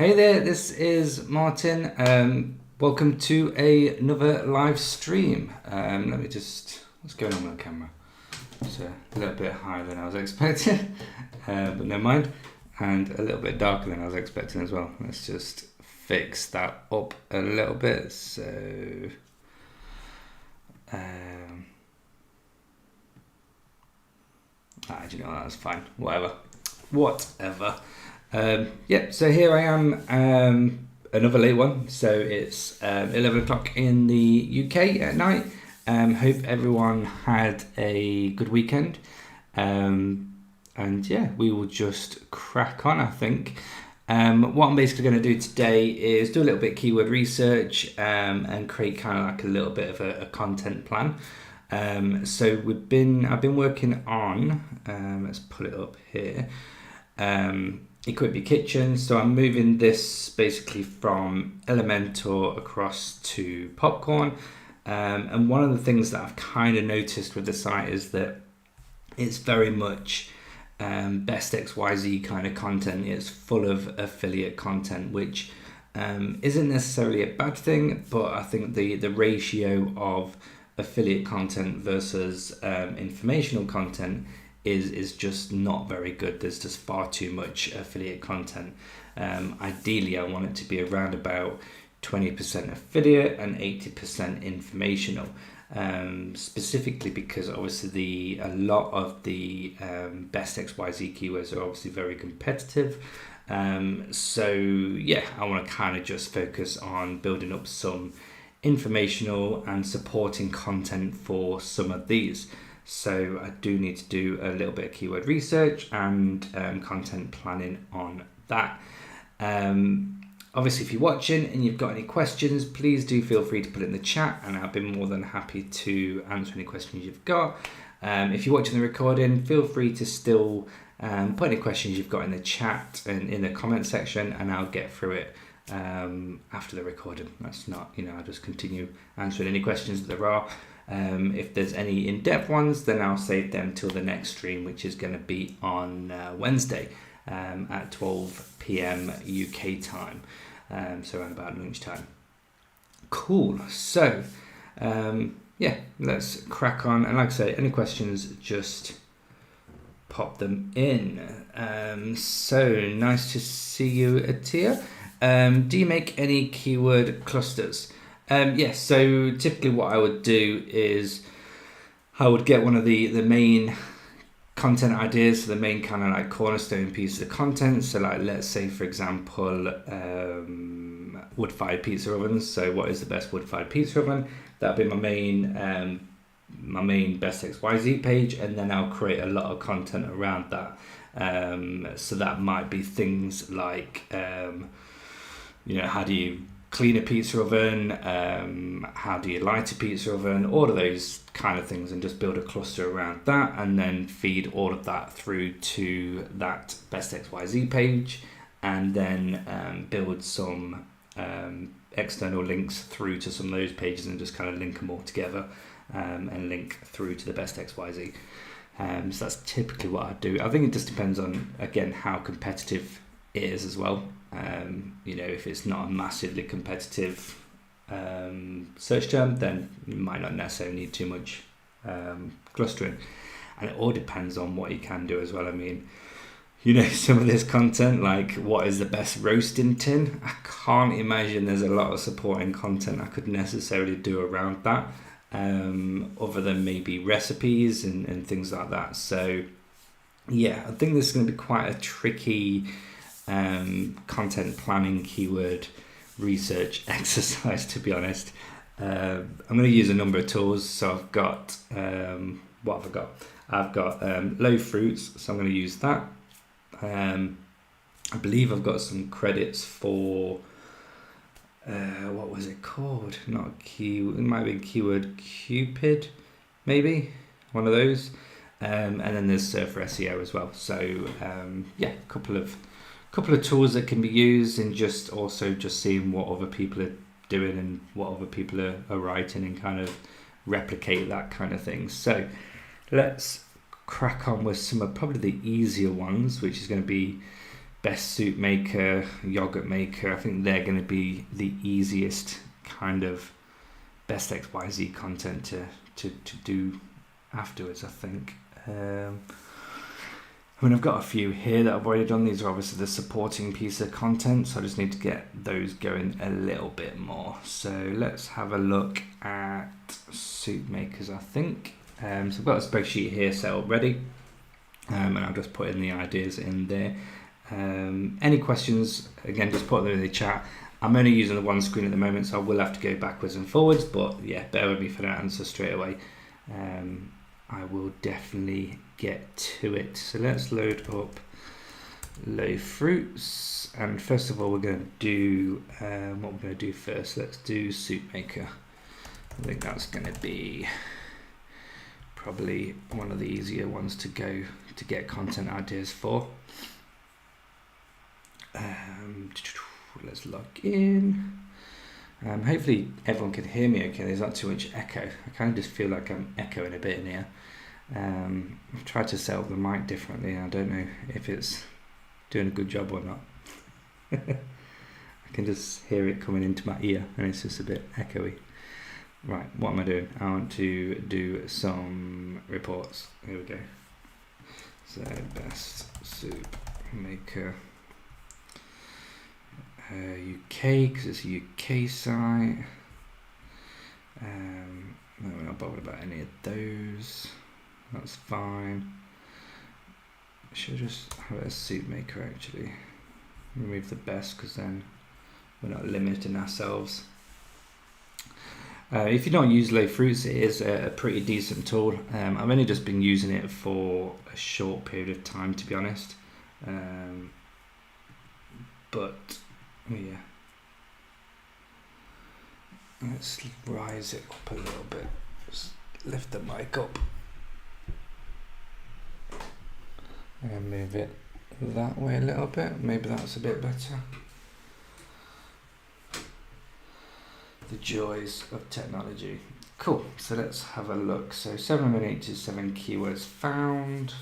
Hey there, this is Martin. Welcome to another live stream. Let me just, what's going on with the camera? It's a little bit higher than I was expecting, but never mind. And a little bit darker than I was expecting as well. Let's just fix that up a little bit. So, do you know, that's fine. Whatever. So here I am, another late one. So it's 11 o'clock in the UK at night. Hope everyone had a good weekend. And yeah, we will just crack on, I think. What I'm basically going to do today is do a little bit of keyword research and create kind of like a little bit of a content plan. So I've been working on, let's pull it up here, Equip Your Kitchen. So I'm moving this basically from Elementor across to Popcorn. And one of the things that I've kind of noticed with the site is that it's very much best XYZ kind of content. It's full of affiliate content, which isn't necessarily a bad thing, but I think the ratio of affiliate content versus informational content is just not very good. There's just far too much affiliate content. Ideally, I want it to be around about 20% affiliate and 80% informational. Specifically because obviously a lot of the best XYZ keywords are obviously very competitive. So yeah, I want to kind of just focus on building up some informational and supporting content for some of these. So I do need to do a little bit of keyword research and content planning on that. Obviously, if you're watching and you've got any questions, please do feel free to put it in the chat, and I'll be more than happy to answer any questions you've got. If you're watching the recording, feel free to still put any questions you've got in the chat and in the comment section, and I'll get through it after the recording. That's not, I'll just continue answering any questions that there are. If there's any in-depth ones, then I'll save them till the next stream, which is going to be on Wednesday at 12 p.m. UK time, so around about lunchtime. Cool. So yeah, let's crack on. And like I say, any questions, just pop them in. So nice to see you, Atia. Do you make any keyword clusters? Yes, so typically what I would do is I would get one of the main content ideas, so the main kind of like cornerstone pieces of content. So like, let's say for example, wood-fired pizza ovens. So what is the best wood-fired pizza oven? That'll be my main best XYZ page, and then I'll create a lot of content around that. So that might be things like, how do you clean a pizza oven, how do you light a pizza oven, all of those kind of things, and just build a cluster around that, and then feed all of that through to that best XYZ page, and then build some external links through to some of those pages, and just kind of link them all together and link through to the best XYZ. So that's typically what I do. I think it just depends on, again, how competitive it is as well. If it's not a massively competitive search term, then you might not necessarily need too much clustering, and it all depends on what you can do as well. I mean, some of this content, like what is the best roasting tin, I can't imagine there's a lot of supporting content I could necessarily do around that, other than maybe recipes and things like that. So yeah, I think this is going to be quite a tricky content planning, keyword research exercise, to be honest. I'm going to use a number of tools. So I've got, what have I got? I've got low fruits, so I'm going to use that. I believe I've got some credits for, what was it called? Not keyword, it might be keyword Cupid, maybe, one of those. And then there's for SEO as well. So yeah, a couple of tools that can be used, and just seeing what other people are doing and what other people are writing, and kind of replicate that kind of thing. So let's crack on with some of probably the easier ones, which is going to be best soup maker, yogurt maker. I think they're going to be the easiest kind of best XYZ content to do afterwards, I think. I mean, I've got a few here that I've already done. These are obviously the supporting piece of content, so I just need to get those going a little bit more. So let's have a look at soup makers, I think. So I've got a spreadsheet here set up ready, and I'll just put in the ideas in there. Any questions, again, just put them in the chat. I'm only using the one screen at the moment, so I will have to go backwards and forwards, but yeah, bear with me for that answer straight away. I will definitely get to it. So let's load up low fruits, and first of all we're going to do what we're going to do first. Let's do soup maker. I think that's going to be probably one of the easier ones to go to get content ideas for. Let's log in. Hopefully everyone can hear me okay. There's not too much echo. I kind of just feel like I'm echoing a bit in here. I've tried to set up the mic differently, and I don't know if it's doing a good job or not. I can just hear it coming into my ear, and it's just a bit echoey. Right, what am I doing? I want to do some reports. Here we go. So best soup maker UK, because it's a UK site. No, we're not bothered about any of those. That's fine. I should just have it as soup maker actually. Remove the best, because then we're not limiting ourselves. If you don't use low fruits, it is a pretty decent tool. I've only just been using it for a short period of time, to be honest. But yeah, let's rise it up a little bit. Just lift the mic up and move it that way a little bit. Maybe that's a bit better. The joys of technology. Cool, so let's have a look. So 787 keywords found.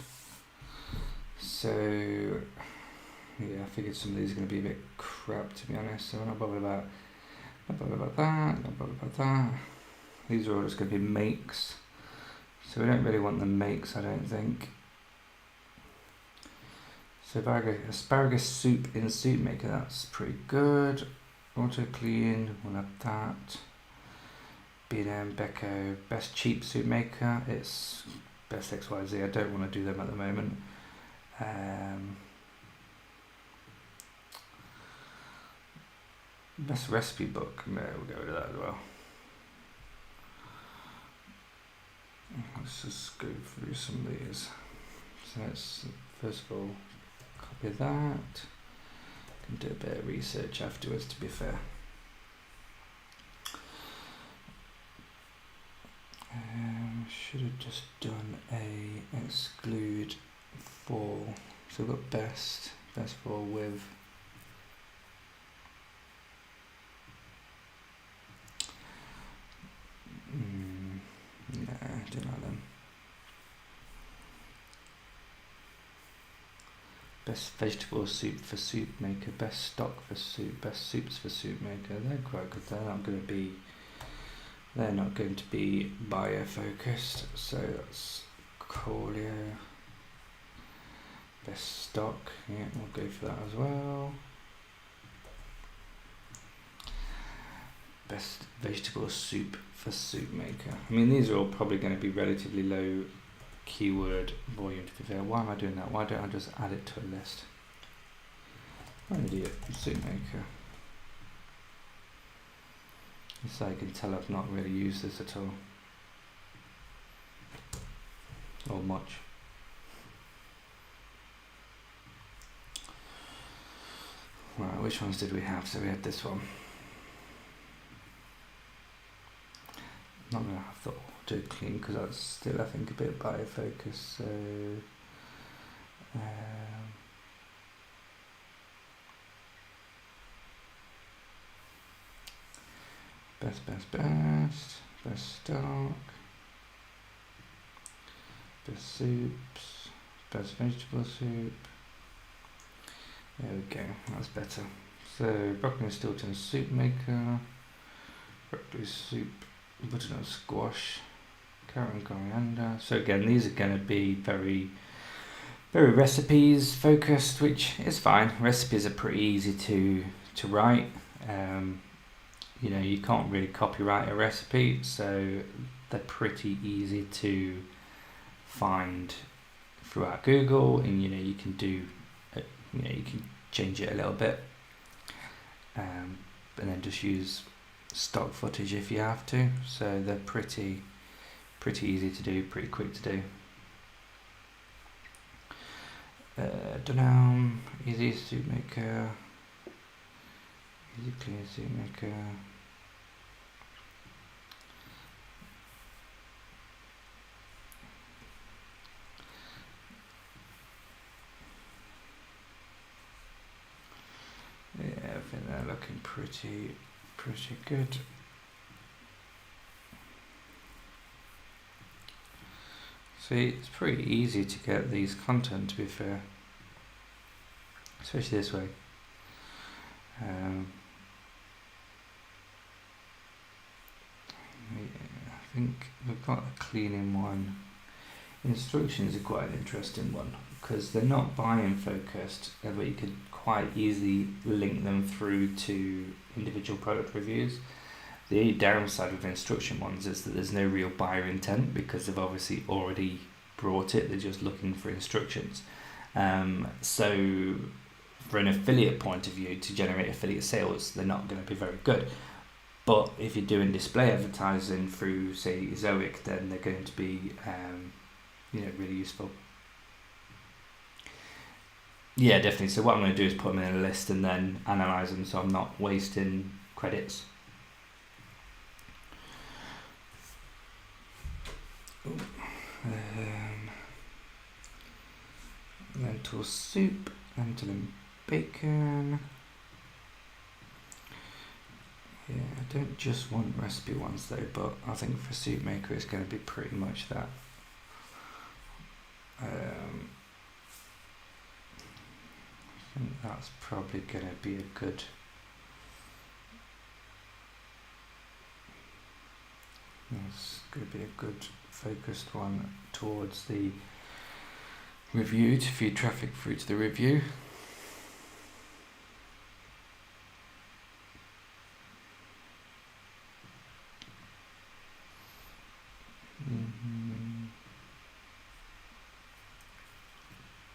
So yeah, I figured some of these are going to be a bit crap, to be honest, so we're not bothered about that. These are all just going to be makes, so we don't really want the makes, I don't think. So asparagus soup in soup maker, that's pretty good. Auto clean, we'll have that. B&M, Beko, best cheap soup maker, it's best XYZ, I don't want to do them at the moment. Best recipe book, no, we'll go with that as well. Let's just go through some of these. So let's first of all copy that. Can do a bit of research afterwards, to be fair. Should have just done a exclude for. So we've got best for with. No, I don't like them. Best vegetable soup for soup maker, best stock for soup, best soups for soup maker. They're quite good. They're not going to be bio focused. So that's Collier. Best stock. Yeah, we'll go for that as well. Best vegetable soup for soup maker. I mean, these are all probably going to be relatively low keyword volume, to be fair. Why am I doing that? Why don't I just add it to a list? I'm an idiot. Soup maker. So I can tell I've not really used this at all. Or much. Right, which ones did we have? So we had this one. Not going to have the auto clean because that's still, I think, a bit bio focus. So best stock, best soups, best vegetable soup, There we go, that's better. So broccoli Stilton soup maker, broccoli soup, butternut squash, carrot and coriander. So again, these are going to be very recipes focused, which is fine. Recipes are pretty easy to write. You can't really copyright a recipe, so they're pretty easy to find throughout Google, and you can do, you can change it a little bit, and then just use stock footage if you have to. So they're pretty easy to do, pretty quick to do. Easy soup maker, easy clean soup maker. Yeah, I think they're looking pretty good. See, it's pretty easy to get these content, to be fair, especially this way. I think we've got a cleaning one. Instructions are quite an interesting one because they're not buy-in focused, but you could quite easily link them through to individual product reviews. The downside with instruction ones is that there's no real buyer intent because they've obviously already brought it, they're just looking for instructions. So for an affiliate point of view, to generate affiliate sales, they're not going to be very good. But if you're doing display advertising through, say, Zoic, then they're going to be really useful. Yeah, definitely. So what I'm going to do is put them in a list and then analyze them so I'm not wasting credits. Lentil soup, lentil and bacon. Yeah, I don't just want recipe ones though, but I think for soup maker it's going to be pretty much that. I think that's probably going to be a good. That's going to be a good focused one towards the review, to feed traffic through to the review.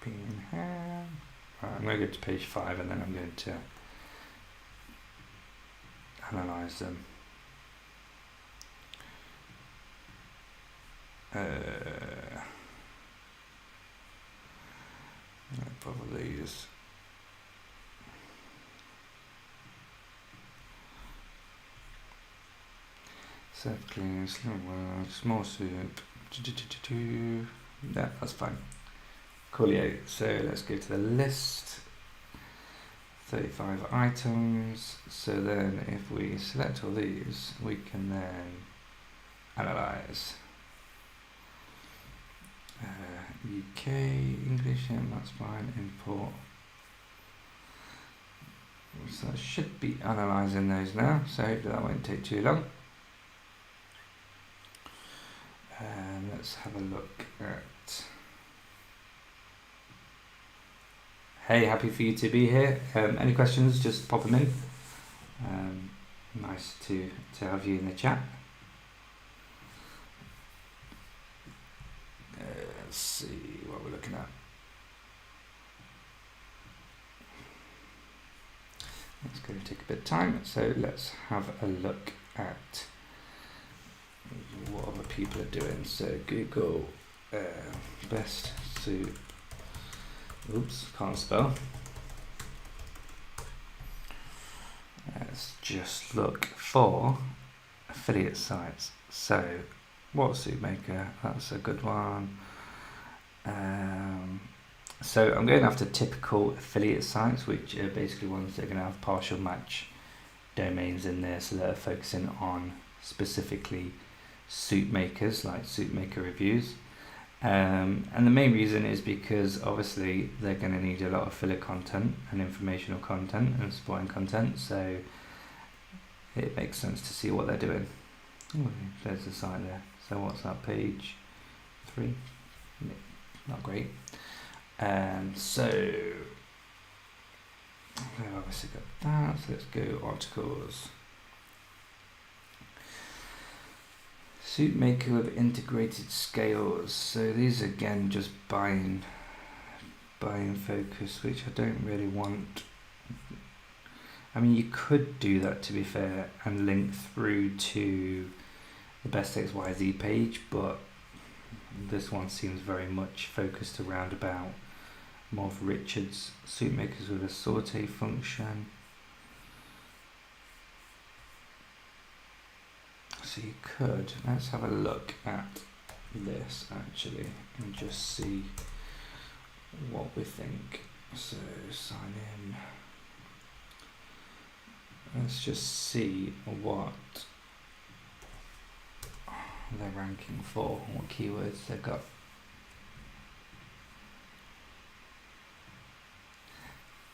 Bean ham. Right, I'm going to go to page 5 and then I'm going to analyse them. Probably just self clean, slow work, small soup. Yeah, that's fine. Coolio. So let's go to the list. 35 items. So then if we select all these, we can then analyze. UK, English, and that's fine. Import. So I should be analysing those now, so hopefully that won't take too long. Let's have a look at. Hey, happy for you to be here. Any questions, just pop them in. Nice to have you in the chat. Let's see what we're looking at. It's going to take a bit of time, so let's have a look at what other people are doing. So Google best soup. Oops, can't spell. Let's just look for affiliate sites. So what soup maker? That's a good one. So I'm going after typical affiliate sites, which are basically ones that are going to have partial match domains in there, so that are focusing on specifically soup makers, like soup maker reviews. And the main reason is because obviously they're going to need a lot of filler content and informational content and supporting content, so it makes sense to see what they're doing. Ooh, there's the site there. So what's that, page 3? Not great. So I've obviously got that, so let's go articles. Suit maker with integrated scales. So these again just buying focus, which I don't really want. I mean, you could do that, to be fair, and link through to the best XYZ page, but this one seems very much focused around about more of Richard's suit makers with a saute function. So you could, let's have a look at this actually and just see what we think. So sign in. Let's just see what they're ranking for, what keywords they've got.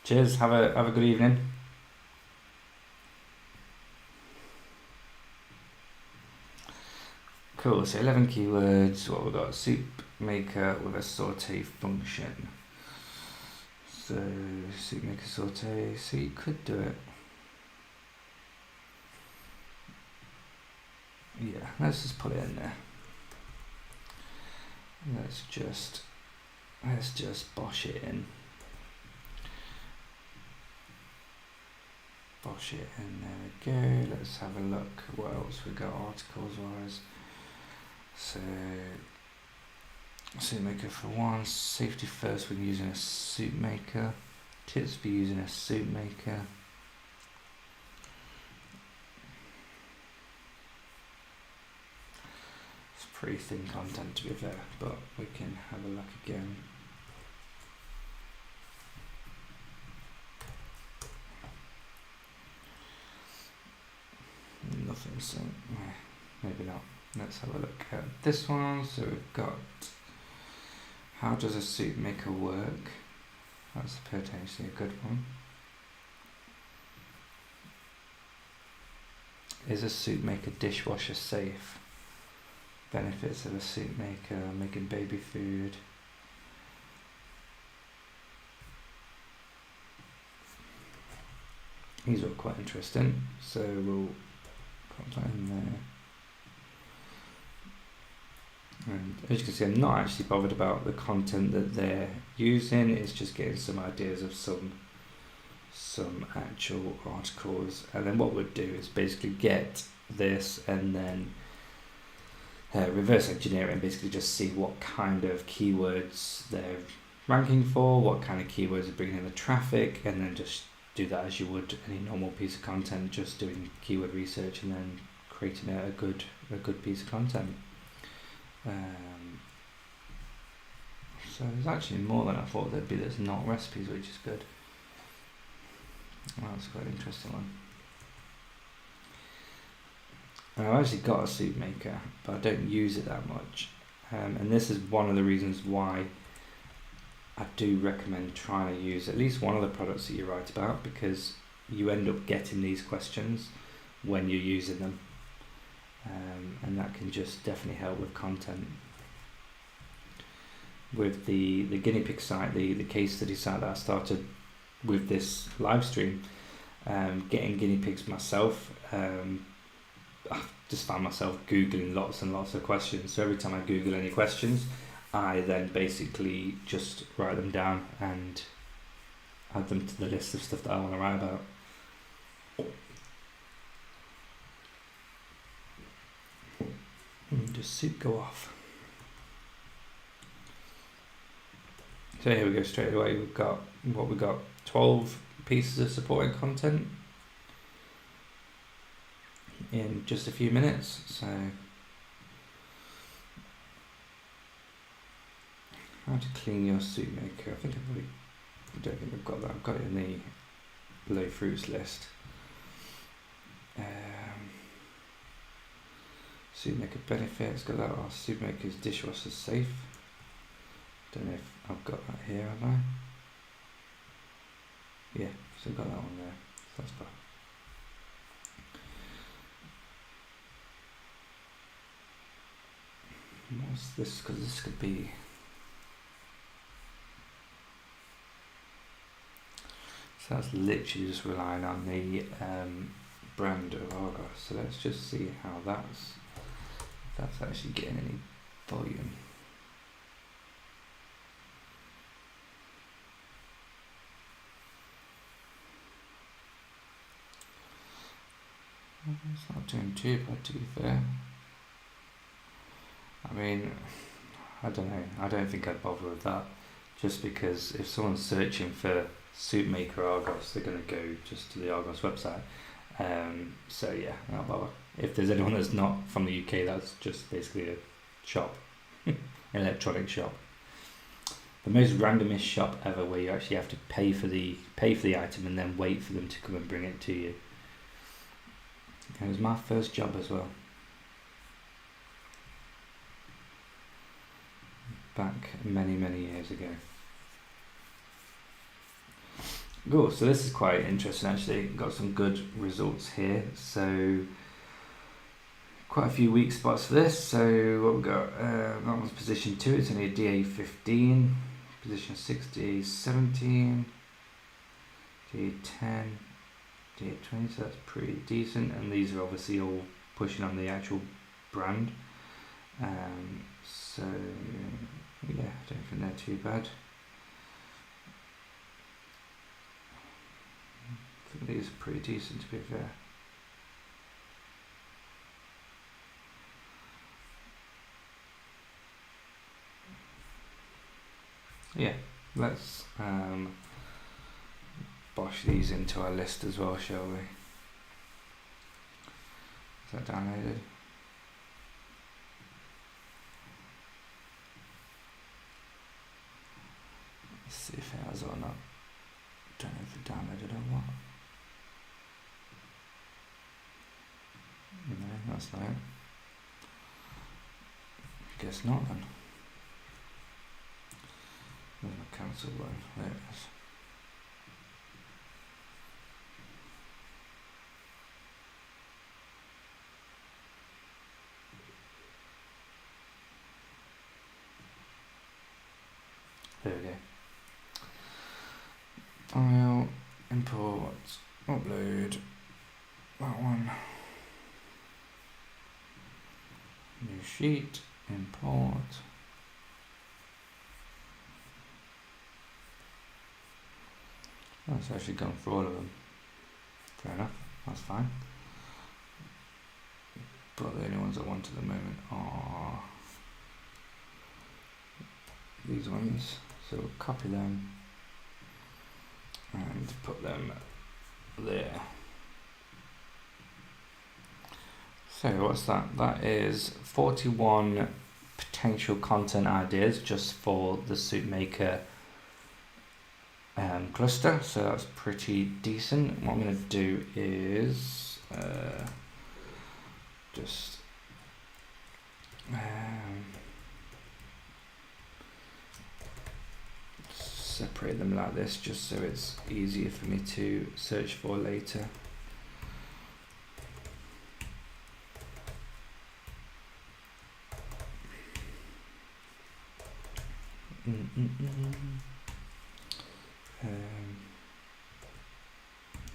Cheers, have a good evening. Cool, so 11 keywords. What we've got, soup maker with a saute function. So soup maker saute, so you could do it. Yeah, let's just put it in there. Let's just bosh it in. Bosh it in, there we go. Let's have a look what else we got articles wise. So suit maker for one, safety first when using a suit maker, tips for using a suit maker. It's pretty thin content, to be fair, but we can have a look again. Nothing, so maybe not. Let's have a look at this one. So we've got, how does a suit maker work? That's potentially a good one. Is a suit maker dishwasher safe? Benefits of a suit maker, making baby food. These are quite interesting, so we'll put that in there. And as you can see, I'm not actually bothered about the content that they're using. It's just getting some ideas of some actual articles, and then what we'll do is basically get this and then reverse engineer it and basically just see what kind of keywords they're ranking for, what kind of keywords are bringing in the traffic, and then just do that as you would any normal piece of content, just doing keyword research and then creating a good piece of content. So there's actually more than I thought there'd be. There's not recipes, which is good. Well, that's quite an interesting one. And I've actually got a soup maker, but I don't use it that much. And this is one of the reasons why I do recommend trying to use at least one of the products that you write about, because you end up getting these questions when you're using them. And that can just definitely help with content. With the guinea pig site, the case study site that I started with this live stream, getting guinea pigs myself, I just found myself Googling lots and lots of questions. So every time I Google any questions, I then basically just write them down and add them to the list of stuff that I want to write about. Just soup go off. So here we go straight away. We've got 12 pieces of supporting content in just a few minutes. So how to clean your soup maker. I don't think I've got that. I've got it in the low fruits list. Soup maker benefits, got that. Our soup maker's dishwasher safe. Don't know if I've got that here, have I? Yeah, still got that one there. So that's fine. What's this? Because this could be. So that's literally just relying on the brand of Argos. So let's just see how that's actually getting any volume. It's not doing too bad, to be fair. I mean, I don't know. I don't think I'd bother with that, just because if someone's searching for soup maker Argos, they're going to go just to the Argos website. So yeah, not bother. If there's anyone that's not from the UK, that's just basically a shop, electronic shop. The most randomest shop ever, where you actually have to pay for the item and then wait for them to come and bring it to you. It was my first job as well. Back many years ago. Cool, so this is quite interesting actually. Got some good results here. So quite a few weak spots for this. So what we've got, that one's position 2, it's only a DA15. Position 6, DA17. DA10. DA20, so that's pretty decent. And these are obviously all pushing on the actual brand. So yeah, I don't think they're too bad. I think these are pretty decent, to be fair. Yeah, let's bosh these into our list as well, shall we? Is that downloaded? Let's see if it has or not. Don't know if it downloaded or what. No, that's not it. Guess not then. There's my cancel button. There it is. There we go. File, import, upload, that one. New sheet, import. Oh, it's actually gone for all of them. Fair enough, that's fine. But the only ones I want at the moment are these ones. So we'll copy them and put them there. So what's that? That is 41 potential content ideas just for the soup maker cluster. So that's pretty decent. What I'm going to do is just separate them like this, just so it's easier for me to search for later.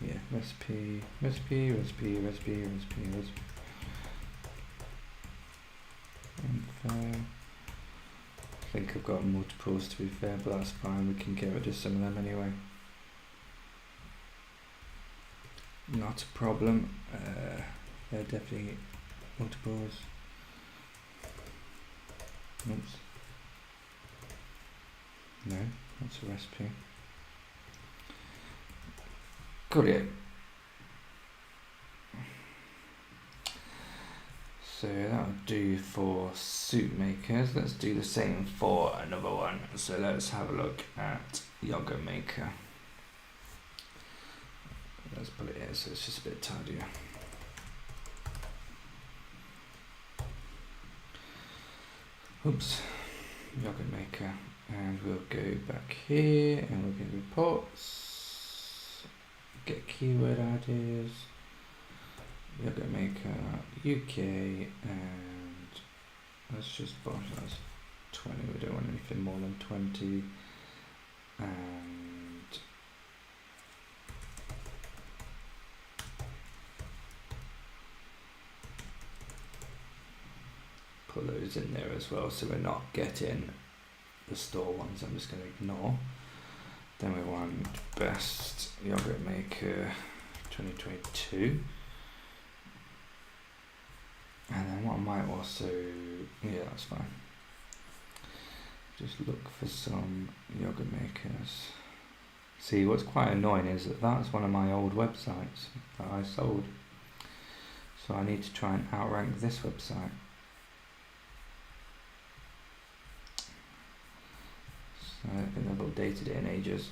Yeah, recipe. Info. I think I've got multiples, to be fair, but that's fine. We can get rid of some of them anyway. Not a problem. They're definitely multiples. Oops. No, that's a recipe. Cool. So that'll do for soup makers. Let's do the same for another one. So let's have a look at yogurt maker. Let's put it here so it's just a bit tidier. Oops. yogurt maker, and we'll go back here and we'll get reports, get keyword ideas, yogurt maker UK, and let's just box that's 20. We don't want anything more than 20, and put those in there as well, so we're not getting the store ones. I'm just going to ignore. Then we want best yogurt maker 2022, and then what I might also, yeah, that's fine, just look for some yogurt makers. See, what's quite annoying is that that's one of my old websites that I sold, so I need to try and outrank this website. I don't think they've updated it in ages,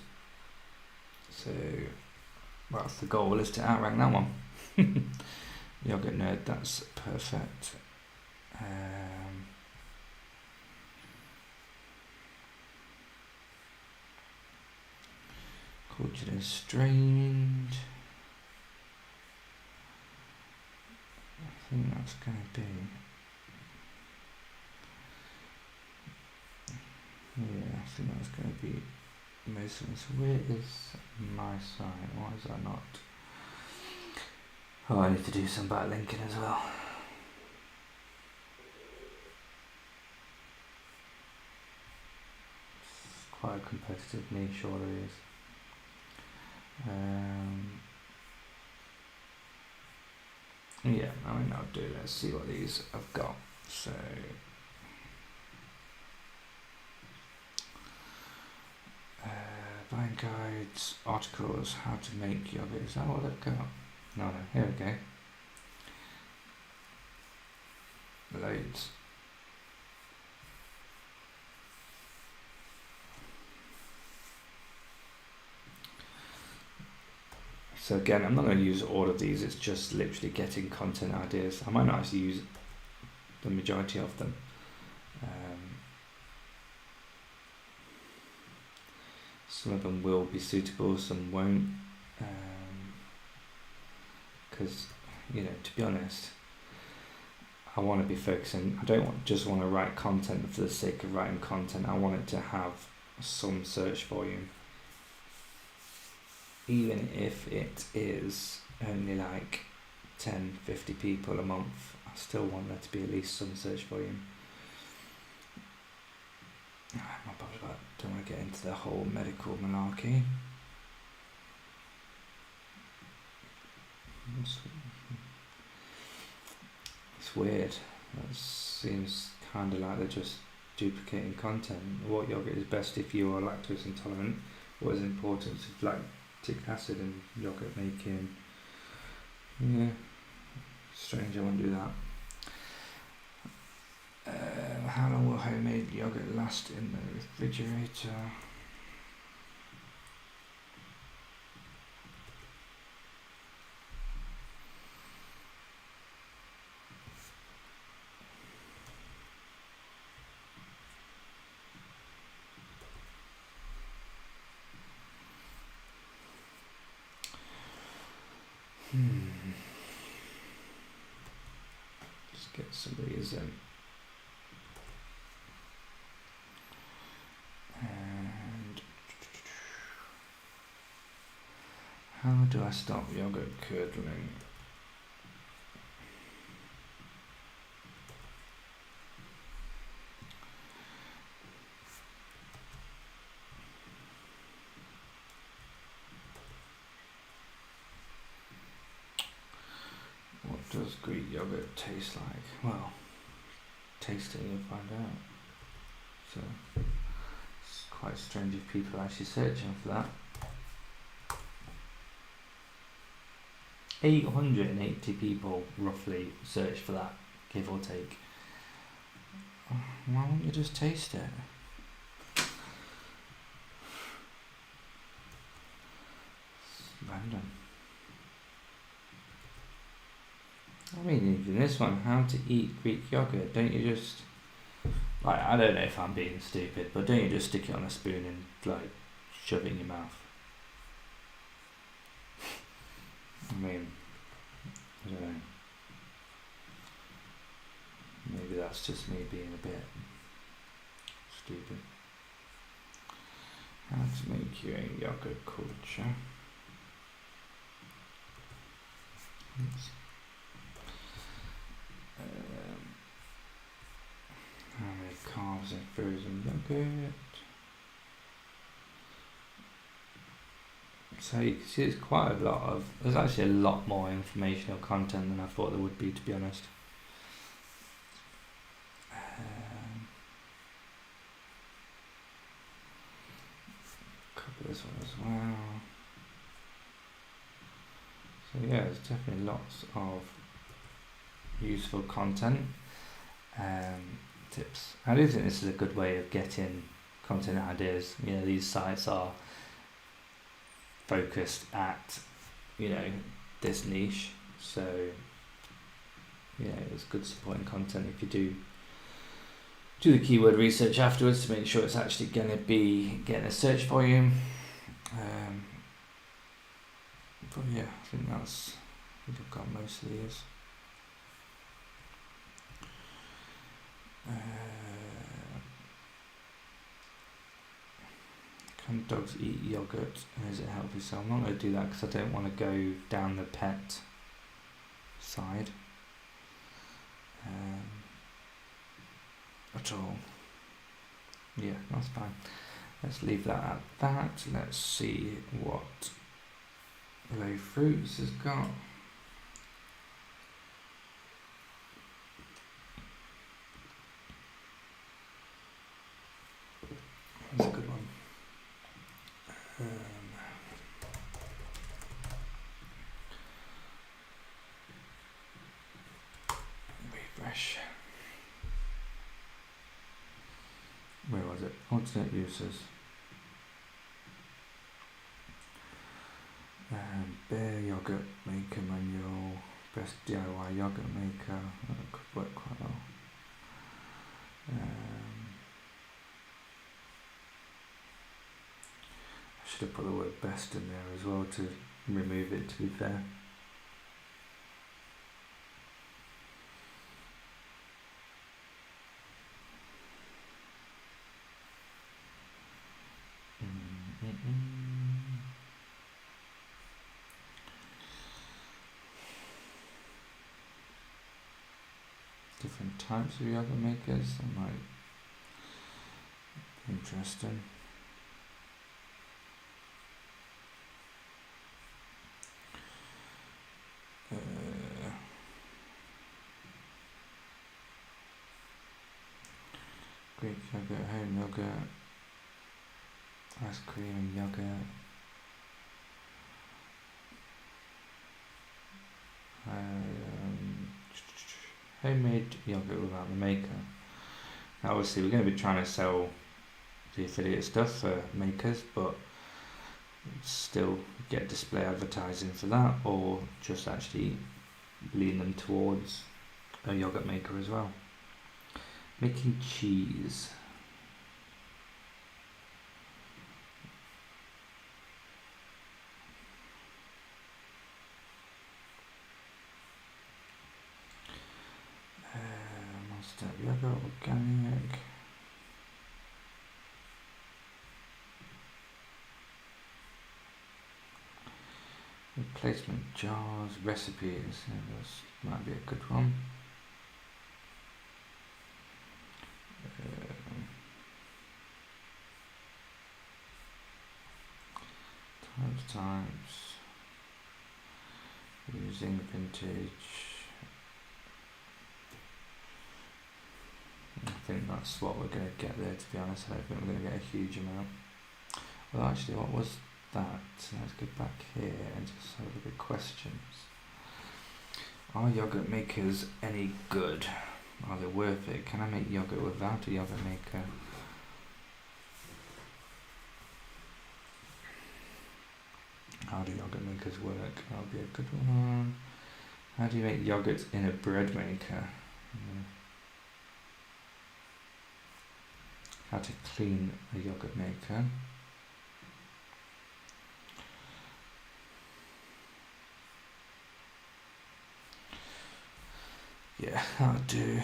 so that's the goal, is to outrank that one. Yogurt Nerd, that's perfect. Cultured and strained, I think that's going to be, yeah, I think that's going to be most of this. Where is my site? Why is that not? Oh, I need to do some backlinking as well. It's quite a competitive niche, sure it is. Yeah, I mean, I'll do. Let's see what these I've got. So. Buying guides, articles, how to make yogurt. Is that what I've got? No, here we go. Loads. So again, I'm not going to use all of these, it's just literally getting content ideas. I might not actually use the majority of them. Some of them will be suitable, some won't. Because, you know, to be honest, I want to be focusing. I don't just want to write content for the sake of writing content. I want it to have some search volume. Even if it is only like 10, 50 people a month, I still want there to be at least some search volume. I'm not bothered about, don't want to get into the whole medical malarkey. It's weird. That seems kind of like they're just duplicating content. What yogurt is best if you are lactose intolerant? What is important to lactic acid in yogurt making? Yeah, strange. I won't do that. How long will homemade yogurt last in the refrigerator? Just get some of these in. And how do I stop yogurt curdling? What does Greek yogurt taste like? Well, taste it and you'll find out. So it's quite strange if people are actually searching for that. 880 people roughly search for that, give or take. Why won't you just taste it? It's random. I mean, even this one, how to eat Greek yogurt, don't you just Like, I don't know if I'm being stupid, but don't you just stick it on a spoon and like shove it in your mouth? I mean, I don't know. Maybe that's just me being a bit stupid. How to make you a yogurt culture. How many carbs in frozen yogurt? So you can see there's actually a lot more informational content than I thought there would be, to be honest. Cover this one as well. So yeah, there's definitely lots of useful content, tips. I do think this is a good way of getting content ideas. You know, these sites are focused at, you know, this niche, so yeah, it's good supporting content if you do the keyword research afterwards to make sure it's actually going to be getting a search volume. But yeah, I think I've got most of these. Can dogs eat yogurt and is it healthy? So I'm not going to do that because I don't want to go down the pet side at all. Yeah, that's fine. Let's leave that at that. Let's see what Low Fruits has got. That's a good one. Refresh. Where was it? Alternate uses. Bear yogurt maker manual. Best DIY yogurt maker. That could work quite well. I should have put the word best in there as well to remove it, to be fair. Different types of yogurt makers, that might be interesting. Greek yogurt, home yogurt, ice cream and yogurt. Homemade yogurt without the maker. Now obviously we're going to be trying to sell the affiliate stuff for makers, but still get display advertising for that, or just actually lean them towards a yogurt maker as well. Making cheese. Yogurt, organic. Replacement jars, recipes. Yeah, this might be a good one. Times. Using vintage. I think that's what we're going to get there, to be honest. I don't think we're going to get a huge amount. Well, actually, what was that? Let's go back here and just have a look at questions. Are yogurt makers any good? Are they worth it? Can I make yogurt without a yogurt maker? How do yogurt makers work? That'll be a good one. How do you make yogurt in a bread maker? how to clean a yogurt maker. Yeah, how to.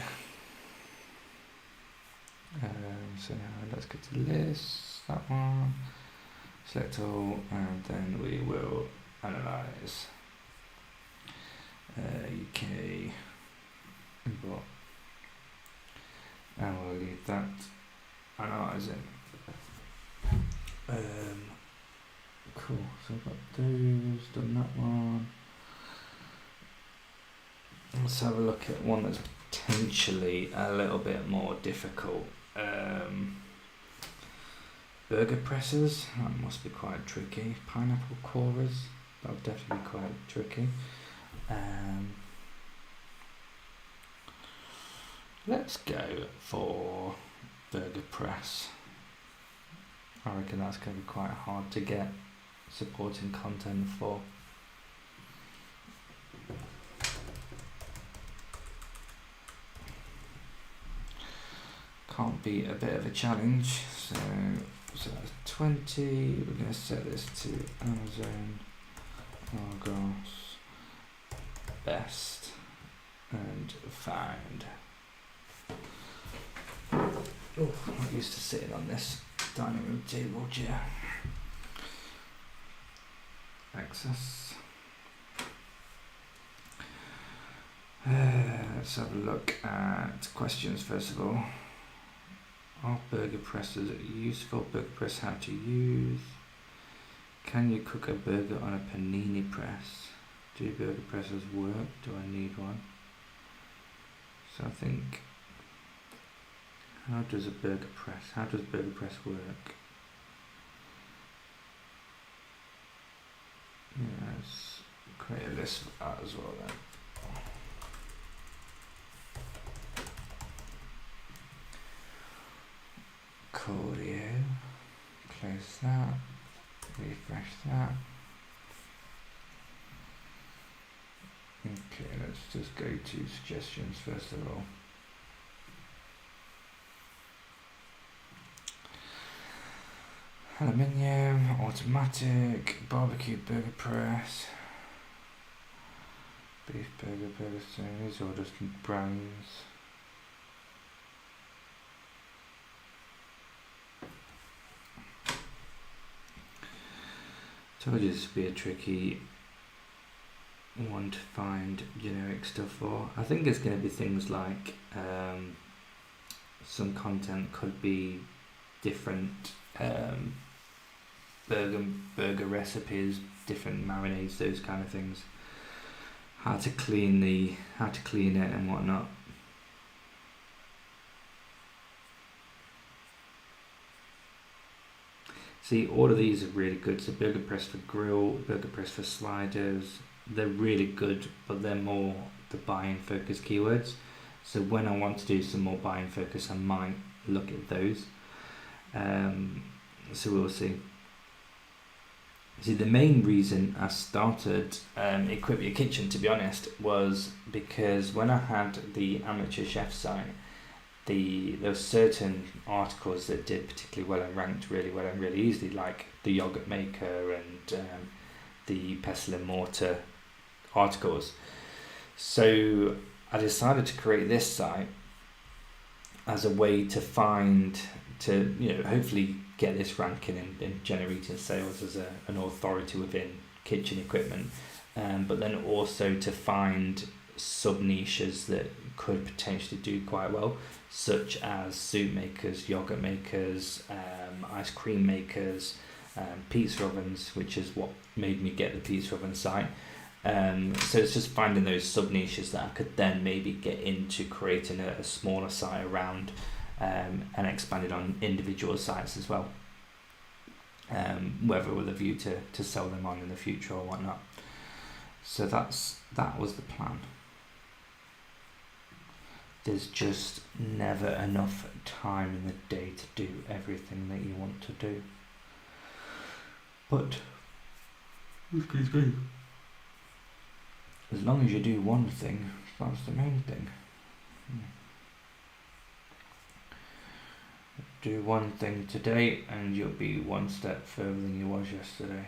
So now let's go to list, that one, select all, and then we will analyze. UK import, and we'll leave that analyzing. Cool, so I've got those, done that one. Let's have a look at one that's potentially a little bit more difficult. Burger presses, that must be quite tricky. Pineapple cores, that'll definitely be quite tricky. Let's go for burger press. I reckon that's going to be quite hard to get supporting content for. Can't be a bit of a challenge. So that's 20. We're going to set this to Amazon, Argos, best, and find. Oh, I'm not used to sitting on this dining room table chair. Access. Let's have a look at questions first of all. Are burger presses useful? Burger press, how to use? Can you cook a burger on a panini press? Do burger presses work? Do I need one? So I think, how does burger press work? Yeah, let's create a list for that as well then. Audio, close that, refresh that. Okay, let's just go to suggestions first of all. Aluminium, automatic, barbecue burger press, beef burger series, or just brands. Told you this would be a tricky one to find generic stuff for. I think it's going to be things like some content could be different burger recipes, different marinades, those kind of things. How to clean it and whatnot. See, all of these are really good. So burger press for grill, burger press for sliders, they're really good, but they're more the buying focus keywords. So when I want to do some more buying focus, I might look at those. So we'll see. See, the main reason I started Equip Your Kitchen, to be honest, was because when I had the amateur chef site, there were certain articles that did particularly well and ranked really well and really easily, like the yogurt maker and the pestle and mortar articles. So I decided to create this site as a way to hopefully get this ranking and generating sales as an authority within kitchen equipment, but then also to find sub niches that could potentially do quite well, such as soup makers, yogurt makers, ice cream makers, pizza ovens, which is what made me get the pizza oven site. So it's just finding those sub niches that I could then maybe get into creating a smaller site around, and expanded on individual sites as well, whether with a view to sell them on in the future or whatnot. So that was the plan. There's just never enough time in the day to do everything that you want to do. But excuse me, as long as you do one thing, that's the main thing. Do one thing today and you'll be one step further than you was yesterday.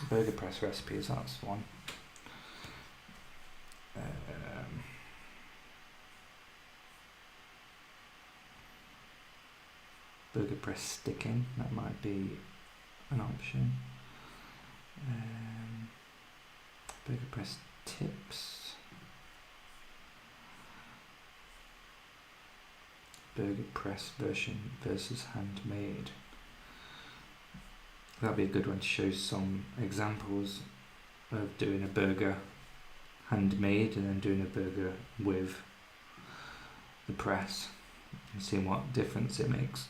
Burger press recipes, that's one. Burger press sticking, that might be an option. Burger press tips. Burger press version versus handmade. That'd be a good one to show some examples of doing a burger handmade and then doing a burger with the press and seeing what difference it makes.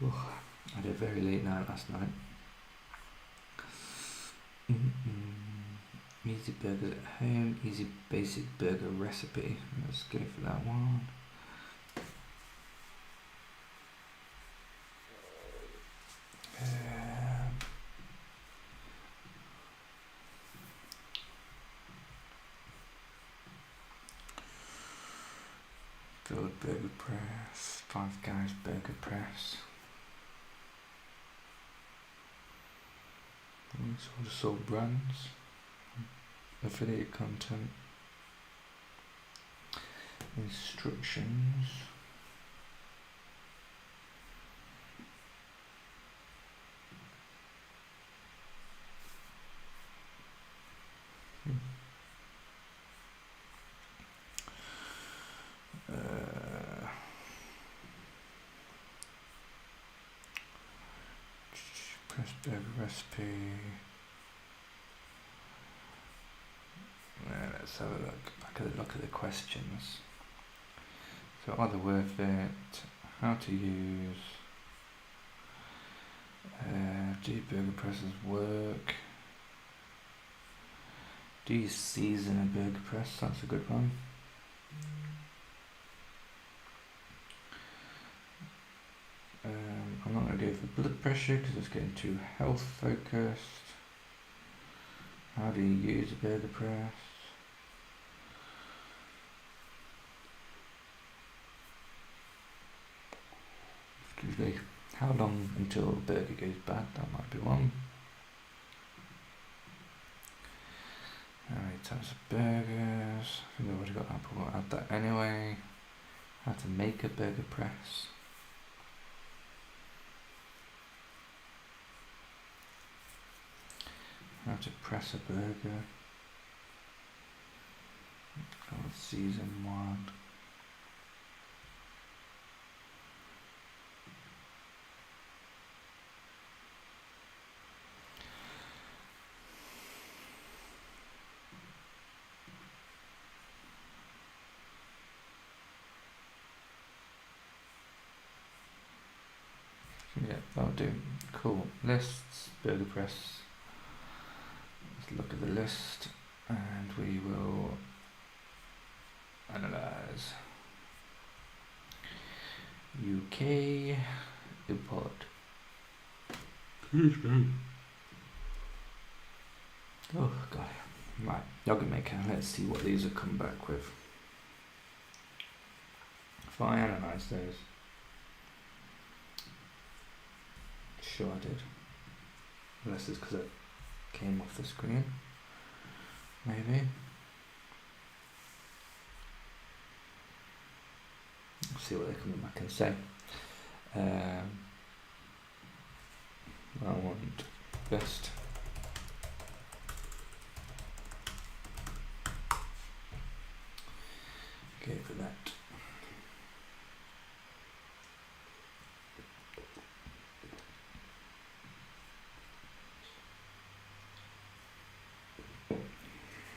Oh, I did a very late night last night. Easy burgers at home, easy basic burger recipe. Let's go for that one. Good burger press, Five Guys burger press. These are the sold brands. Affiliate content. Instructions. Press burger recipe. Let's have a look at the questions. So, are they worth it? How to use? Do burger presses work? Do you season a burger press? That's a good one. I'm not going to go for blood pressure because it's getting too health focused. How do you use a burger press? Excuse me. How long until a burger goes bad? That might be one. How many types of burgers? I think I've already got that, but we'll add that anyway. How to make a burger press. How to press a burger. Season 1. Yeah, that'll do. Cool. Lists, burger press. Let's look at the list and we will analyze. UK import. Oh god. Right, yogurt maker. Let's see what these will come back with. If I analyse those. Sure I did. Unless it's because it came off the screen. Maybe. Let's see what they come back and say. I want best. Go for that.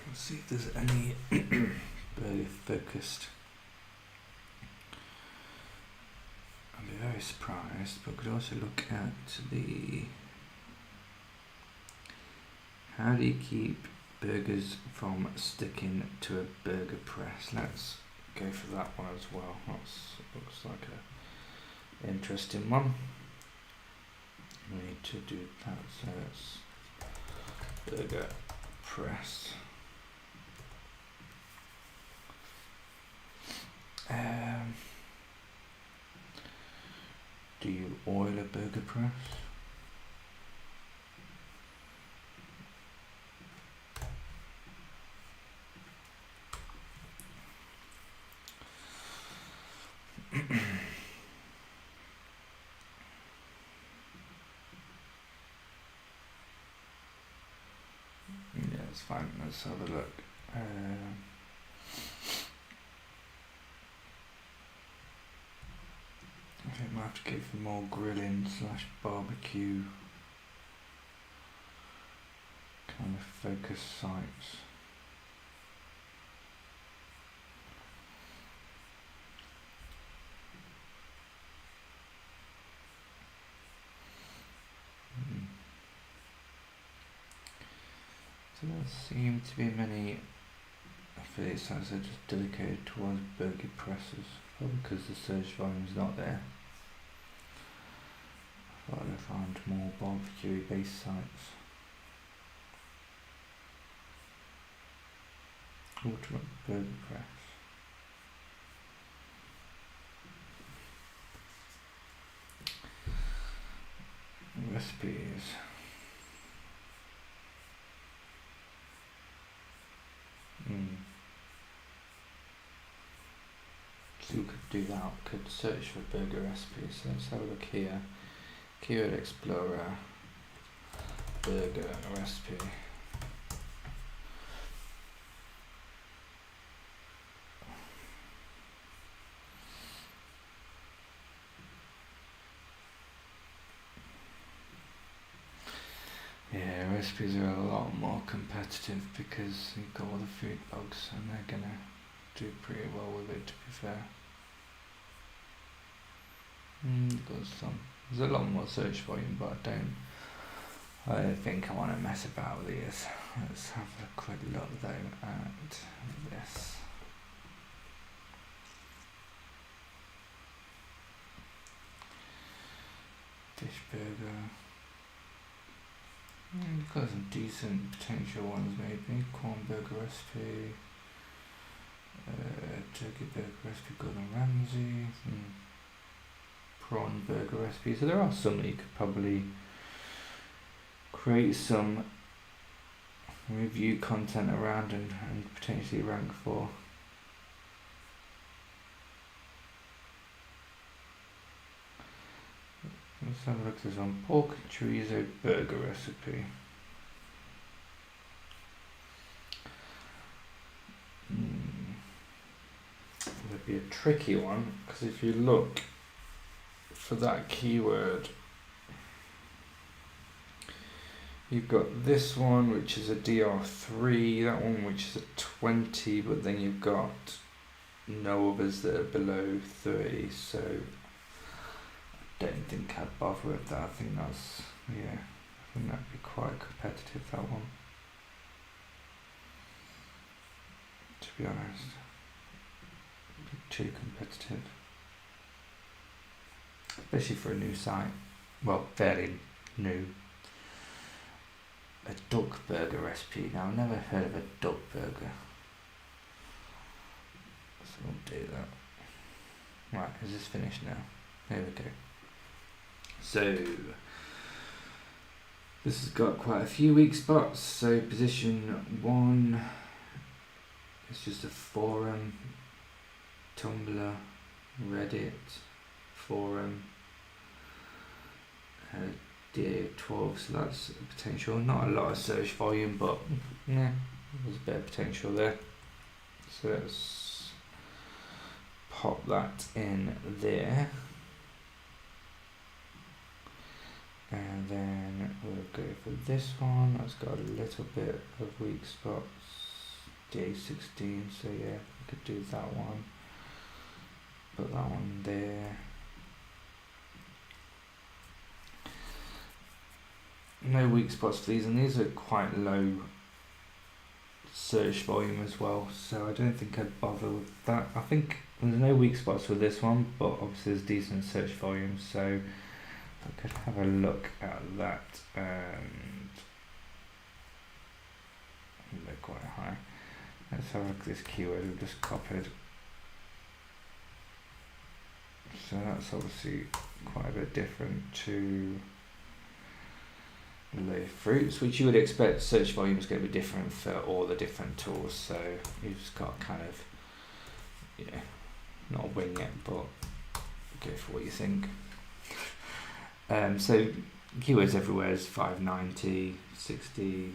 Let's see if there's any burger focused. I'd be very surprised, but could also look at the how do you keep burgers from sticking to a burger press. Let's go for that one as well. That looks like a interesting one. We need to do that, so it's burger press. Do you oil a burger press? Yeah, it's fine. Let's have a look. I think I might have to go for more grilling / barbecue kind of focus sites. So there seem to be many affiliate sites that are just dedicated towards burger presses, probably because the search volume is not there. I thought I found more barbecue based sites. Ultimate burger press. Recipes. So we could do that. We could search for burger recipes. So let's have a look here. Keyword Explorer. Burger recipe. Yeah, recipes are a lot more competitive because you've got all the food blogs and they're gonna do pretty well with it, to be fair. There's a lot more search volume, but I don't think I want to mess about with these. Let's have a quick look though at this. Fish burger. You've got some decent potential ones maybe. Corn burger recipe. Turkey burger recipe, Gordon Ramsay. Prawn burger recipe. So there are some that you could probably create some review content around and potentially rank for. Let's have a look at this one. Pork and chorizo burger recipe. Would be a tricky one because if you look for that keyword, you've got this one which is a DR3, that one which is a 20, but then you've got no others that are below 30, so I don't think I'd bother with that. I think that'd be quite competitive, that one, to be honest. Too competitive, especially for a new site. Well, fairly new. A duck burger recipe. Now, I've never heard of a duck burger, so we'll do that. Right, is this finished now? There we go. So this has got quite a few weak spots. So position 1 is just a forum. Tumblr, Reddit, forum, DA12, so that's potential. Not a lot of search volume, but yeah, there's a bit of potential there. So let's pop that in there. And then we'll go for this one. That's got a little bit of weak spots. DA16, so yeah, we could do that one. Put that one there. No weak spots for these, and these are quite low search volume as well, so I don't think I'd bother with that. I think there's no weak spots with this one, but obviously there's decent search volume, so I could have a look at that and they're quite high. Let's have a look at this keyword we've just copied. So that's obviously quite a bit different to low fruits, which you would expect search volume is going to be different for all the different tools. So you've just got kind of, you know, not wing it, but go for what you think. So keywords everywhere is 590, 60.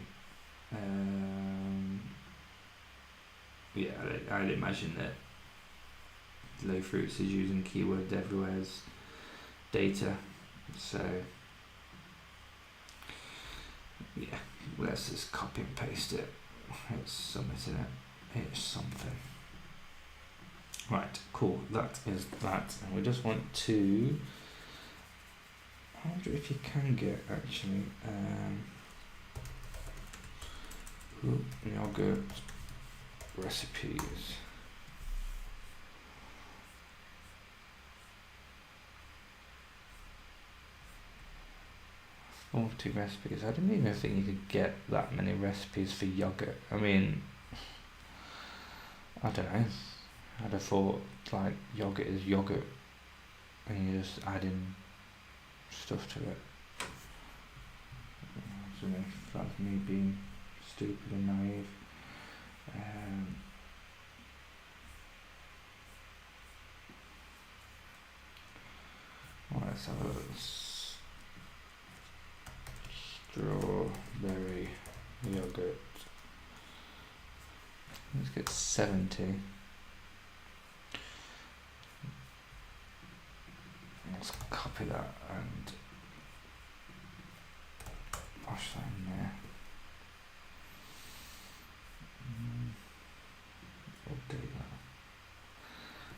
Yeah, I'd imagine that low fruits is using keywords everywhere's data. So yeah, let's just copy and paste it. It's submitting it. It's something. Right, cool. That is that, and we just want to. I wonder if you can get actually yogurt recipes. Recipes. I didn't even think you could get that many recipes for yogurt. I mean, I don't know. I'd have thought like yogurt is yogurt, and you just add in stuff to it. I don't know if that's me being stupid and naive. Well, let's have a look. Strawberry yogurt. Let's get 70. Let's copy that and push that in there. We'll do that.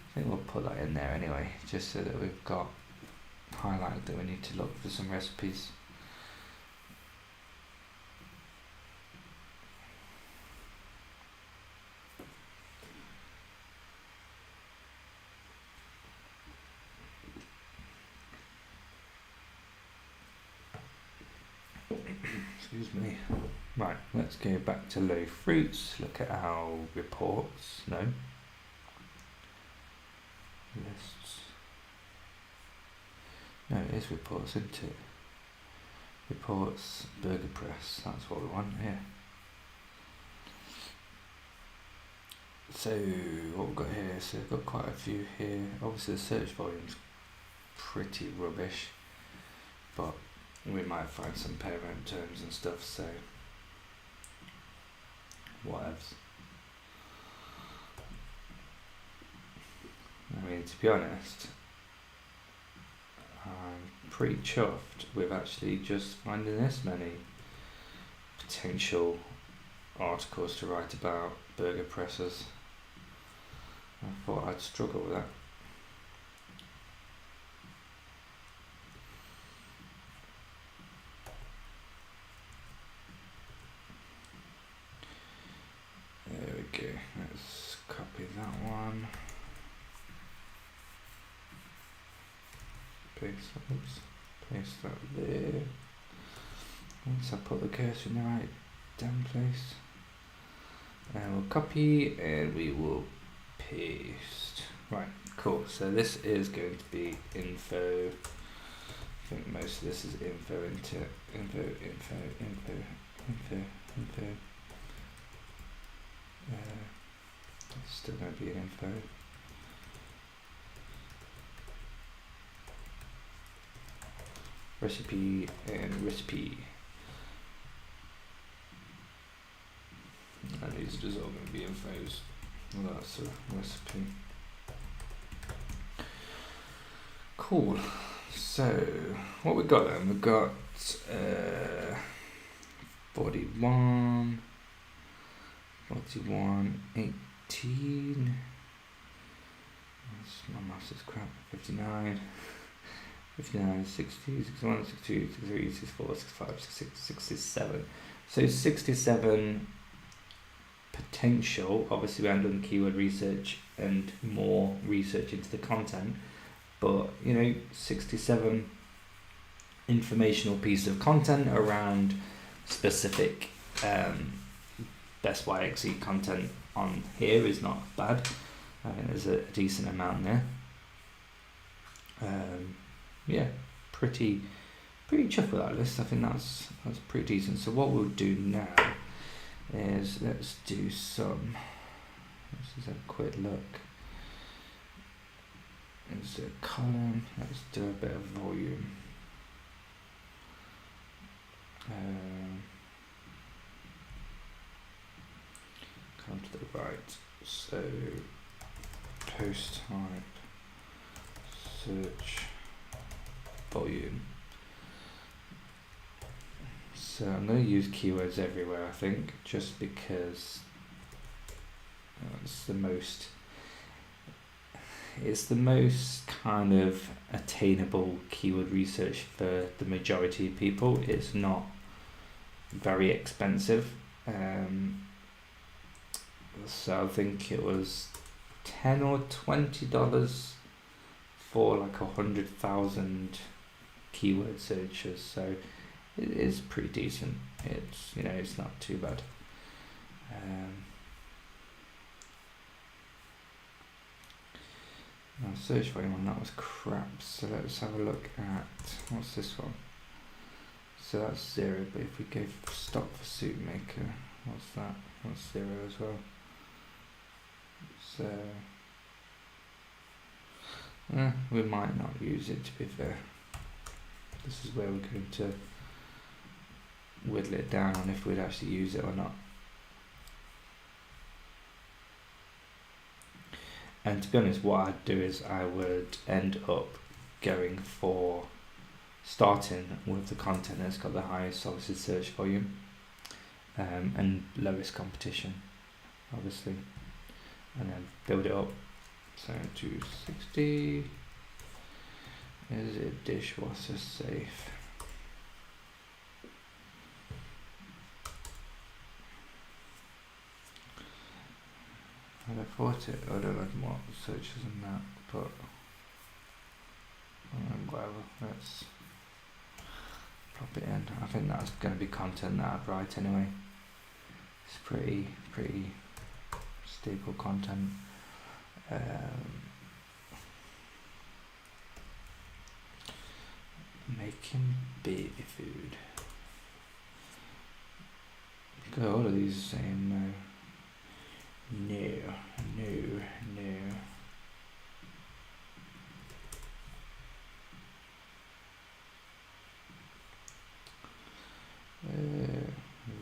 I think we'll put that in there anyway, just so that we've got highlighted that we need to look for some recipes. Excuse me. Right, let's go back to low fruits. Look at our reports. No. Lists. No, it is reports, isn't it? Reports, burger press. That's what we want here. So, what we've got here, so we've got quite a few here. Obviously the search volume's pretty rubbish, but we might find some parent terms and stuff, so whatevs. I mean, to be honest, I'm pretty chuffed with actually just finding this many potential articles to write about burger presses. I thought I'd struggle with that. There we go, let's copy that one. Paste that there. Once I put the cursor in the right damn place. And we'll copy and we will paste. Right, cool. So this is going to be info. I think most of this is info into info. It's still going to be an info. Recipe and recipe. And these are just all going to be infos. Well, that's a recipe. Cool. So, what we got then? We've got 41, 18. My maths is crap. 59. 59, 60, 61, 62, 63, 64, 65, 66, 67. So 67 potential. Obviously we haven't done keyword research and more research into the content, but you know, 67 informational piece of content around specific Best Buy XE content on here is not bad. I think there's a decent amount there. Yeah, pretty chuffed with that list. I think that's pretty decent. So what we'll do now is let's just have a quick look. There's a column. Let's do a bit of volume. Come to the right. So post type, search, volume. So I'm going to use keywords everywhere, I think, just because it's the most kind of attainable keyword research for the majority of people. It's not very expensive. So I think it was $10 or $20 for like 100,000 keyword searches. So it is pretty decent. It's, you know, it's not too bad. Now search volume on that was crap. So let's have a look at what's this one. So that's 0. But if we go for stock for suit maker, what's that? That's 0 as well. So we might not use it, to be fair. This is where we're going to whittle it down on if we'd actually use it or not. And to be honest, what I'd do is I would end up going for starting with the content that's got the highest solicited search volume and lowest competition, obviously, and then build it up. So 260. Is it dishwasher safe? I thought it. I don't know what searches in that, but whatever. Let's pop it in. I think that's going to be content that I'd write anyway. It's pretty staple content. Making baby food. Got all of these the same now. No.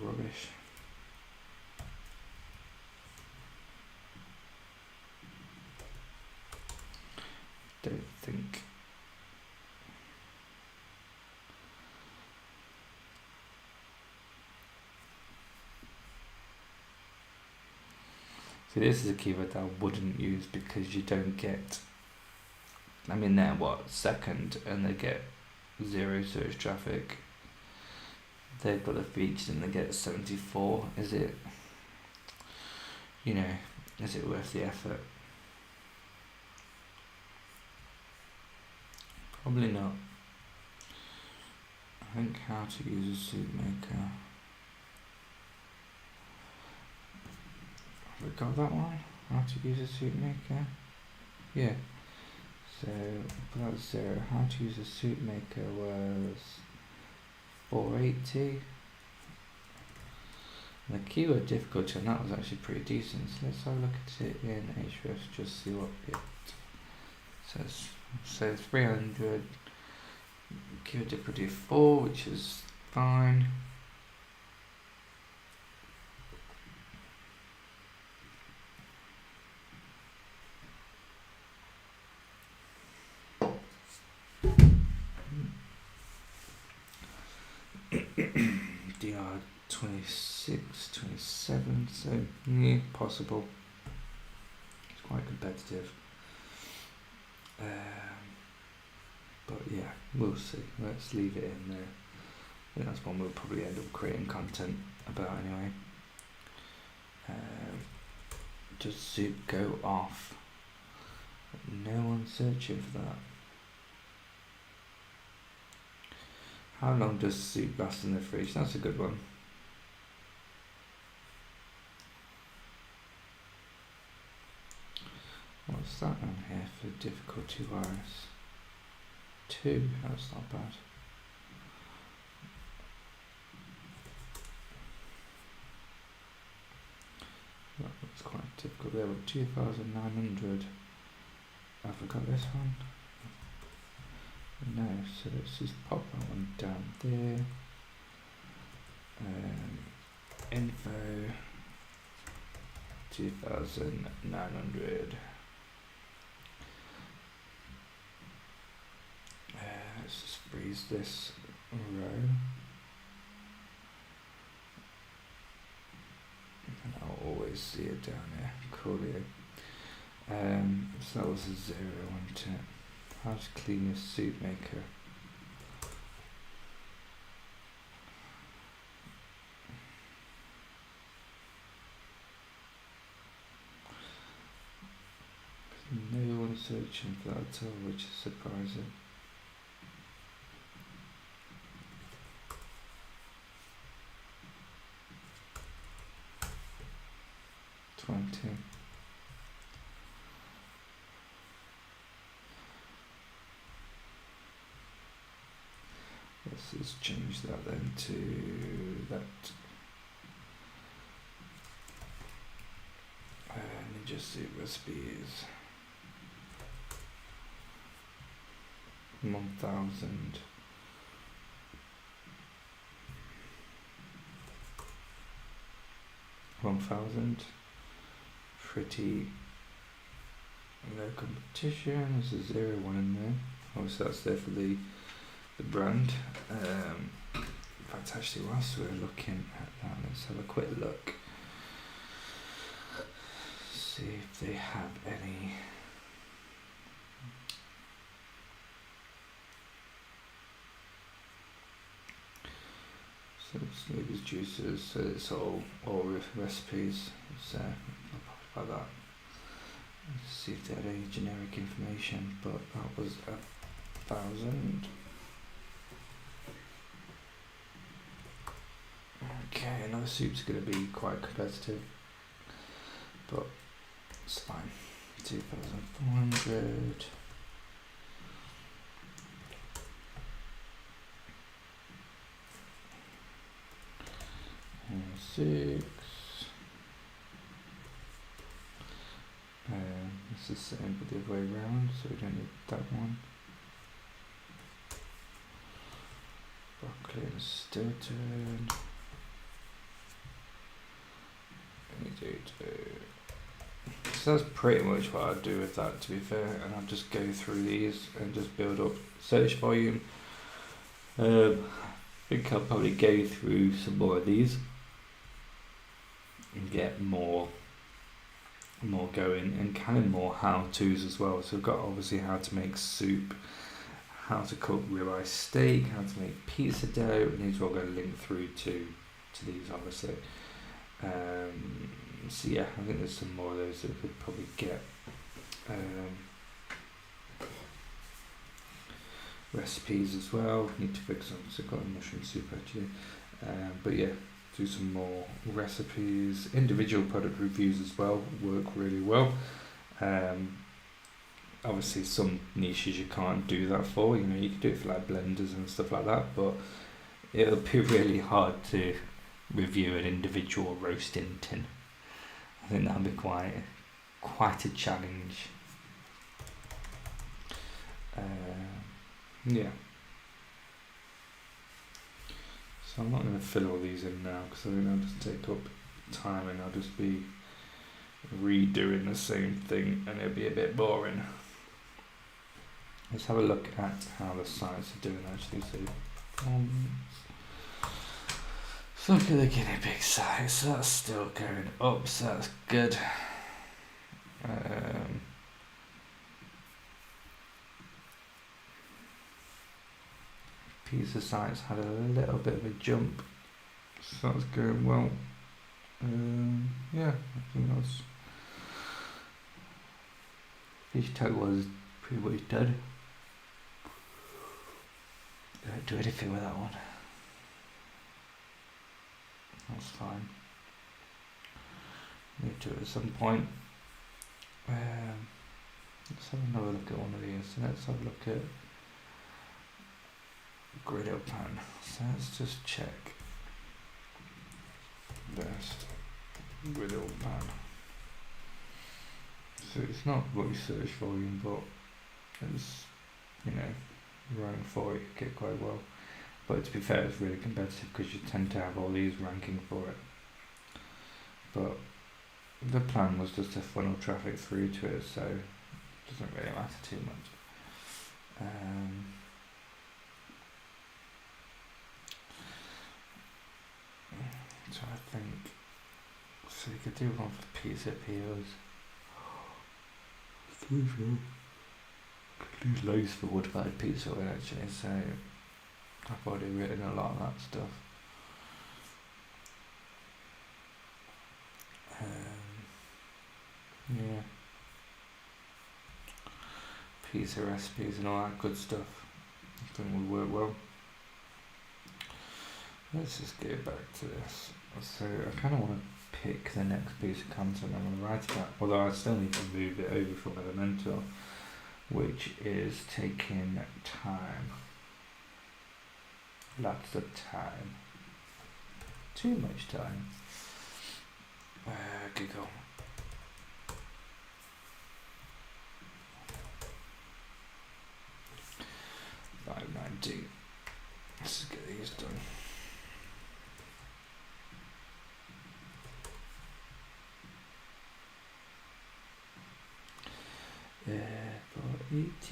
Rubbish. Don't think. See, this is a keyword that I wouldn't use because you don't get, I mean, they're what, second, and they get 0 search traffic. They've got the featured and they get 74. Is it, you know, is it worth the effort? Probably not. I think how to use a suit maker. Have we got that one? How to use a suit maker? Yeah. So that was 0. How to use a suit maker was 480. And the keyword difficulty on that was actually pretty decent. So let's have a look at it in Ahrefs, just see what it says. So 300. Keyword difficulty 4, which is fine. DR 26, 27, so yeah, possible. It's quite competitive. But yeah, we'll see. Let's leave it in there. I think that's one we'll probably end up creating content about anyway. Does soup go off? No one's searching for that. How long does soup last in the fridge? That's a good one. What's that on here for difficulty wise? 2, that's not bad. That looks quite difficult there with 2,900. Have I got this one? No, so let's just pop that one down there. Info 2,900. Let's just freeze this row. And I'll always see it down here. Coolio. So that was a 0, wasn't it? How to clean your soup maker. No one searching for that at all, which is surprising. Let's just change that then to that. Ninja soup recipes. 1,000. Pretty low competition. There's a 0, 1 in there. Obviously that's there for the brand. In fact, actually, whilst we're looking at that, let's have a quick look. See if they have any. So smoothies, juices, so it's all recipes. So I'll pop about that. Let's see if they had any generic information, but that was 1,000. Okay, another soup's going to be quite competitive, but it's fine. 2,400. And 6. It's the same but the other way around, so we don't need that one. Broccoli and stilton. So that's pretty much what I'd do with that, to be fair, and I'll just go through these and just build up search volume. I think I'll probably go through some more of these and get more going, and kind of more how-tos as well. So we've got obviously how to make soup, how to cook ribeye steak, how to make pizza dough, and these are all going to link through to these obviously. So yeah, I think there's some more of those that we could probably get. Recipes as well, need to fix them, so I've got a mushroom soup actually. But yeah, do some more recipes. Individual product reviews as well work really well. Obviously some niches you can't do that for, you know, you can do it for like blenders and stuff like that, but it'll be really hard to review an individual roasting tin. I think that'll be quite a challenge. Yeah. So I'm not going to fill all these in now because I think that'll just take up time and I'll just be redoing the same thing and it'll be a bit boring. Let's have a look at how the sites are doing actually. So look at the guinea pig size, so that's still going up, so that's good. Pizza sites had a little bit of a jump, so that's going well. Yeah, I think that's fish tag was pretty much dead. Don't do anything with that one. That's fine. Need to at some point. Let's have another look at one of these. So let's have a look at griddle pan. So let's just check best griddle pan. So it's not what you search volume, but it's, you know, rank for it, get quite well. But to be fair, it's really competitive because you tend to have all these ranking for it. But the plan was just to funnel traffic through to it, so it doesn't really matter too much. So I think, so you could do one for pizza peels. Could do loads for wood-fired pizza oil actually, so I've already written a lot of that stuff. Yeah, pizza recipes and all that good stuff. I think will work well. Let's just go back to this. So I kind of want to pick the next piece of content I'm going to write about, although I still need to move it over from Elementor, which is taking time. Lots of time. Too much time. Google. Let's get these done. For ET.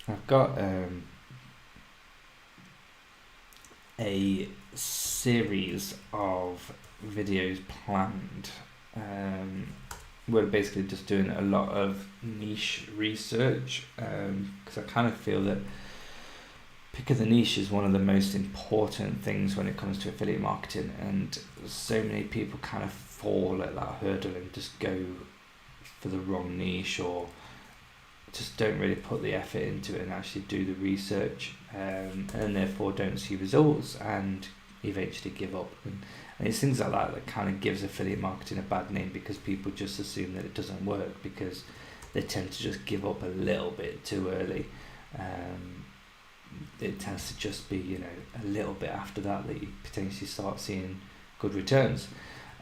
I've got a series of videos planned. We're basically just doing a lot of niche research because I kind of feel that picking the niche is one of the most important things when it comes to affiliate marketing, and so many people kind of fall at that hurdle and just go for the wrong niche, or just don't really put the effort into it and actually do the research, and therefore don't see results and eventually give up. And it's things like that that kind of gives affiliate marketing a bad name, because people just assume that it doesn't work because they tend to just give up a little bit too early. It tends to just be, you know, a little bit after that that you potentially start seeing good returns.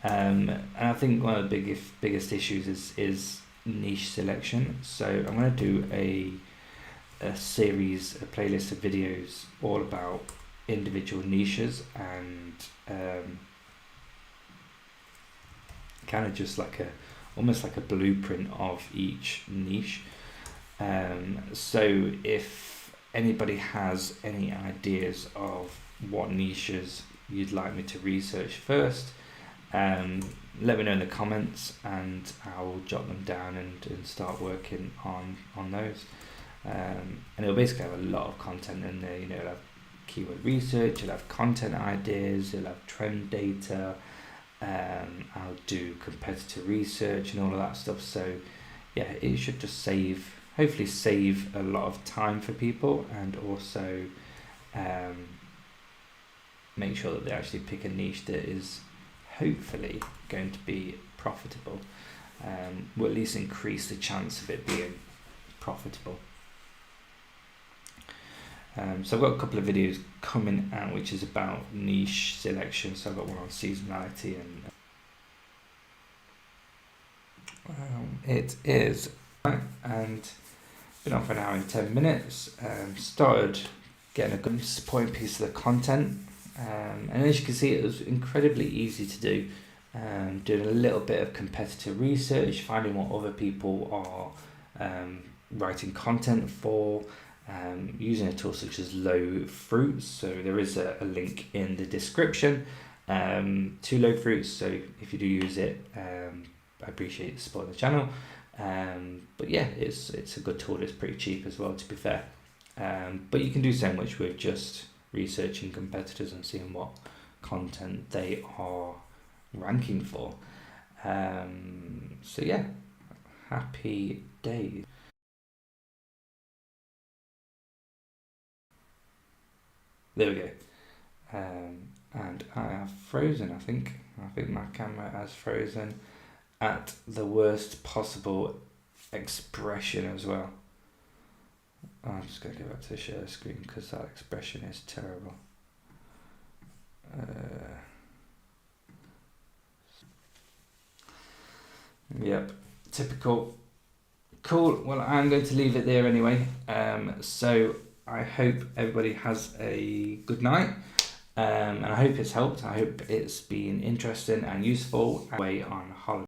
And I think one of the biggest issues is niche selection. So I'm going to do a playlist of videos all about individual niches, and kind of just like almost like a blueprint of each niche. So if anybody has any ideas of what niches you'd like me to research first, let me know in the comments and I'll jot them down and start working on those. And it'll basically have a lot of content in there. You know, it'll have keyword research, it'll have content ideas, it'll have trend data, I'll do competitor research and all of that stuff. So yeah, it should just hopefully save a lot of time for people, and also make sure that they actually pick a niche that is hopefully going to be profitable, or at least increase the chance of it being profitable. So I've got a couple of videos coming out which is about niche selection. So I've got one on seasonality, and it is, and been on for an hour and 10 minutes. Started getting a good supporting piece of the content, and as you can see, it was incredibly easy to do. Doing a little bit of competitor research, finding what other people are writing content for, using a tool such as Low Fruits. So there is a link in the description to Low Fruits, so if you do use it, I appreciate supporting the channel. But yeah, it's a good tool. It's pretty cheap as well, to be fair. But you can do so much with just researching competitors and seeing what content they are ranking for. So yeah, Happy days. There we go. And I have frozen, I think. I think my camera has frozen at the worst possible expression as well. I'm just going to go back to the share screen because that expression is terrible. Yep, typical. Cool, well, I'm going to leave it there anyway. So I hope everybody has a good night. And I hope it's helped. I hope it's been interesting and useful. Away on holiday.